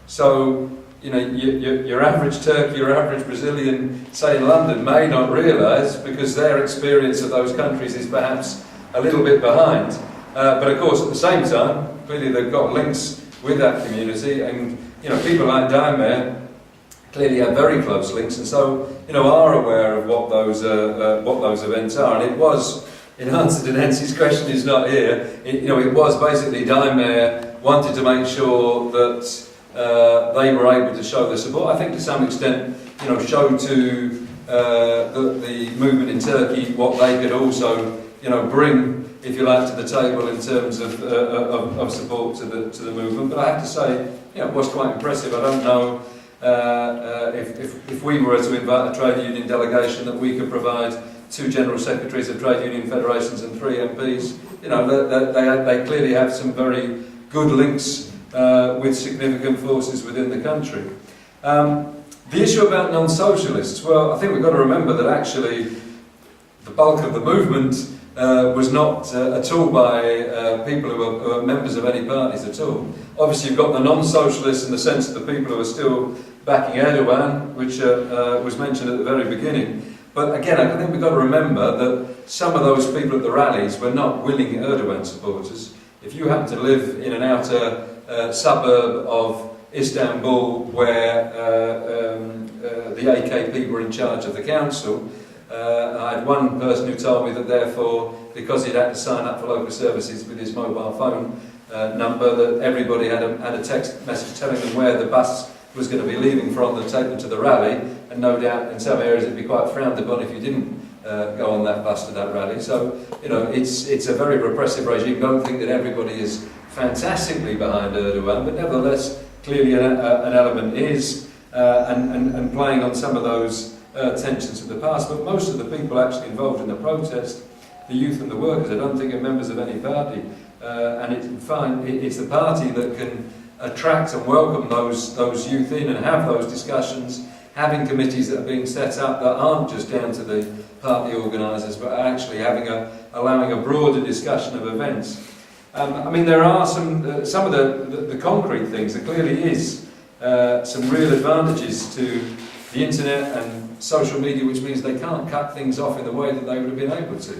So, you know, your average Turk, your average Brazilian, say in London, may not realise, because their experience of those countries is perhaps a little bit behind. But of course, at the same time, clearly they've got links with that community, and you know, people like Dimer clearly have very close links, and so you know, are aware of what those events are. And it was, in answer to Nancy's question, is not here. You know, it was basically Dimer wanted to make sure that they were able to show their support. I think to some extent, you know, show to the movement in Turkey what they could also, you know, bring, if you like, to the table in terms of support to the movement. But I have to say, you know, it was quite impressive. I don't know if we were to invite a trade union delegation that we could provide 2 general secretaries of trade union federations and 3 MPs. You know, they clearly have some very good links with significant forces within the country. The issue about non-socialists, well, I think we've got to remember that actually the bulk of the movement was not at all by people who are members of any parties at all. Obviously you've got the non-socialists in the sense of the people who are still backing Erdogan, which was mentioned at the very beginning. But again, I think we've got to remember that some of those people at the rallies were not willing Erdogan supporters. If you happen to live in an outer suburb of Istanbul where the AKP were in charge of the council, I had one person who told me that therefore, because he'd had to sign up for local services with his mobile phone number, that everybody had a text message telling them where the bus was going to be leaving from to take them to the rally, and no doubt in some areas it'd be quite frowned upon if you didn't go on that bus to that rally. So, you know, it's a very repressive regime. Don't think that everybody is fantastically behind Erdogan, but nevertheless, clearly an element is, and playing on some of those tensions of the past. But most of the people actually involved in the protest, the youth and the workers, I don't think are members of any party. And it's the party that can attract and welcome those youth in and have those discussions, having committees that are being set up that aren't just down to the party organisers, but are actually allowing a broader discussion of events. I mean, there are some of the concrete things. There clearly is some real advantages to the internet and social media, which means they can't cut things off in the way that they would have been able to.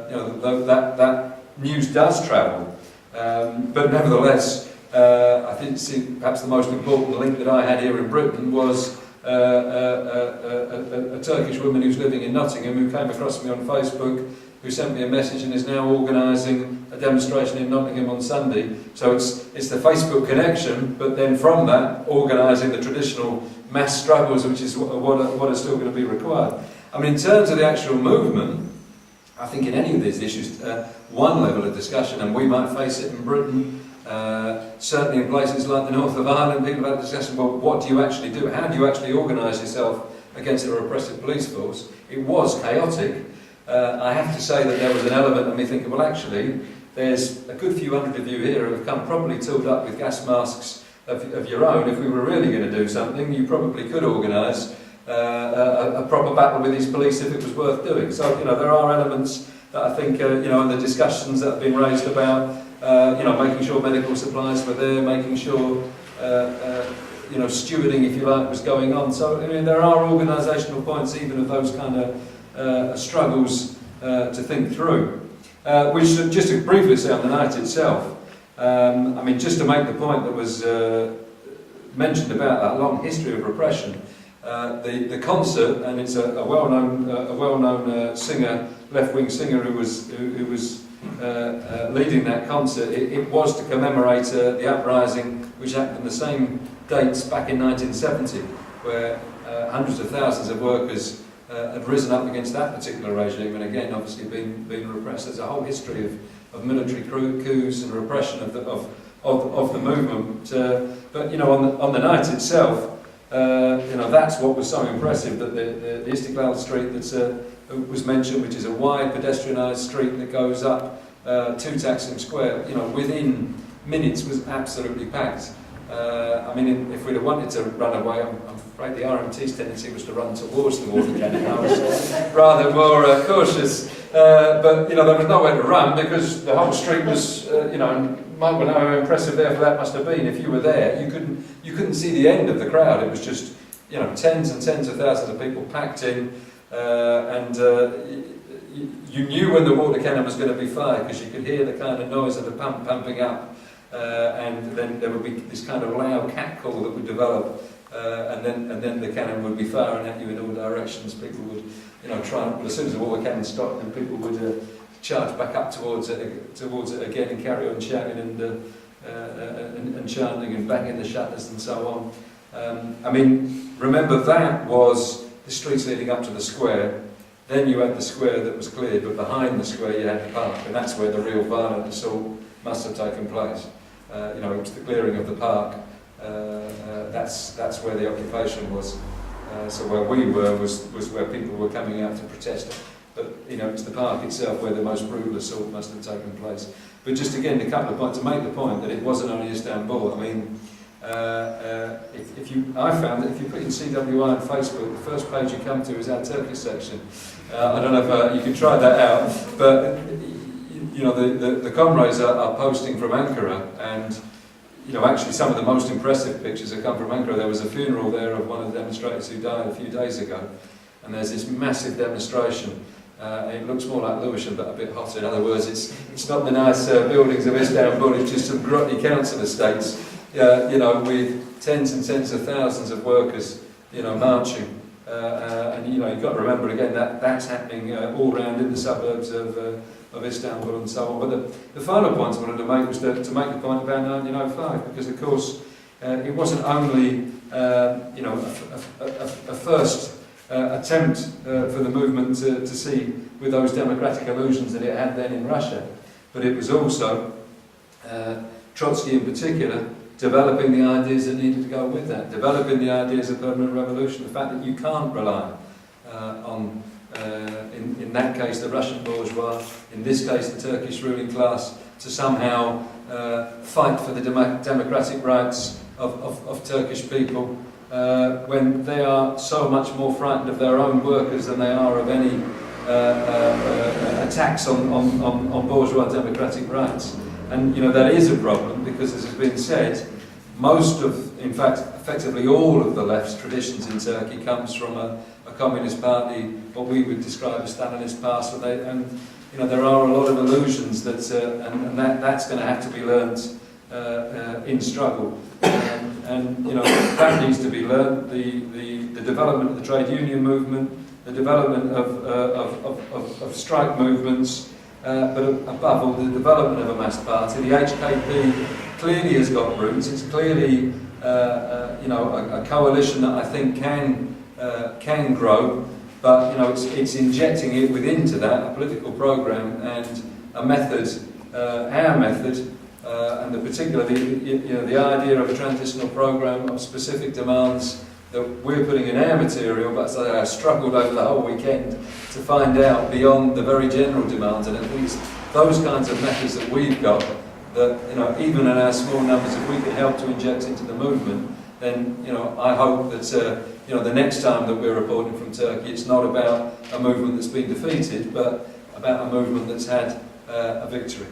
You know, that news does travel, but nevertheless, I think perhaps the most important link that I had here in Britain was a Turkish woman who's living in Nottingham who came across me on Facebook, who sent me a message and is now organising a demonstration in Nottingham on Sunday. So it's the Facebook connection, but then from that, organising the traditional mass struggles, which is what is still going to be required. I mean, in terms of the actual movement, I think in any of these issues, one level of discussion, and we might face it in Britain, certainly in places like the north of Ireland, people have had discussion, well, what do you actually do? How do you actually organise yourself against a repressive police force? It was chaotic. I have to say that there was an element of me thinking, well, actually, there's a good few hundred of you here who have come properly tooled up with gas masks of your own. If we were really going to do something, you probably could organise a proper battle with these police if it was worth doing. So, you know, there are elements that I think, you know, in the discussions that have been raised about, you know, making sure medical supplies were there, making sure, you know, stewarding, if you like, was going on. So, I mean, there are organisational points even of those kind of struggles to think through. Which, just to briefly say on the night itself, I mean, just to make the point that was mentioned about that long history of repression, the concert, and it's a well-known singer, left-wing singer who was leading that concert. It was to commemorate the uprising which happened on the same dates back in 1970, where hundreds of thousands of workers had risen up against that particular regime, and again, obviously, been repressed. There's a whole history of military coups and repression of the movement. But you know, on the night itself, you know, that's what was so impressive, that the Istiklal Street that was mentioned, which is a wide pedestrianised street that goes up to Taksim Square, you know, within minutes was absolutely packed. I mean, if we'd have wanted to run away, I'm afraid the RMT's tendency was to run towards the water cannon. I was rather more cautious, but you know, there was nowhere to run because the whole street was, you know, might well know how impressive therefore that must have been. If you were there, you couldn't see the end of the crowd. It was just, you know, tens and tens of thousands of people packed in, and you knew when the water cannon was going to be fired because you could hear the kind of noise of the pump pumping up, and then there would be this kind of loud cat call that would develop, and then the cannon would be firing at you in all directions. People would, you know, try and, as soon as the water cannon stopped, then people would charge back up towards it again and carry on shouting and chanting and banging the shutters and so on. I mean, remember that was the streets leading up to the square. Then you had the square that was cleared, but behind the square you had the park, and that's where the real violent assault must have taken place. You know, it was the clearing of the park. That's where the occupation was. So where we were was where people were coming out to protest. But you know, it's the park itself where the most brutal assault must have taken place. But just again, a couple of points to make the point that it wasn't only Istanbul. I mean, I found that if you put in CWI on Facebook, the first page you come to is our Turkish section. I don't know if you can try that out, but you know, the comrades are posting from Ankara, and you know, actually some of the most impressive pictures have come from Ankara. There was a funeral there of one of the demonstrators who died a few days ago, and there's this massive demonstration. It looks more like Lewisham, but a bit hotter. In other words, it's not the nice buildings of Istanbul, it's just some grotty council estates, you know, with tens and tens of thousands of workers, you know, marching. And you know, you've got to remember again that that's happening all around in the suburbs of Istanbul and so on. But the final point I wanted to make was to make the point about 1905, because of course it wasn't only you know, a first attempt for the movement to see with those democratic illusions that it had then in Russia, but it was also Trotsky in particular developing the ideas that needed to go with that, developing the ideas of permanent revolution, the fact that you can't rely on, in that case, the Russian bourgeois, in this case, the Turkish ruling class, to somehow fight for the democratic rights of Turkish people when they are so much more frightened of their own workers than they are of any attacks on bourgeois democratic rights. And you know, that is a problem because, as has been said, most of, in fact, effectively all of the left's traditions in Turkey comes from a communist party, what we would describe as Stalinist past, and you know, there are a lot of illusions that, and that's going to have to be learnt in struggle, and you know, that needs to be learnt. The development of the trade union movement, the development of strike movements. But above all, the development of a mass party. The HKP clearly has got roots. It's clearly, you know, a coalition that I think can grow. But you know, it's injecting it into that a political program and a method, our method, and the particular, you know, the idea of a transitional program of specific demands that we're putting in our material, but as I struggled over the whole weekend to find out beyond the very general demands, and at least those kinds of methods that we've got, that you know, even in our small numbers, if we can help to inject into the movement, then you know, I hope that you know, the next time that we're reporting from Turkey, it's not about a movement that's been defeated, but about a movement that's had a victory.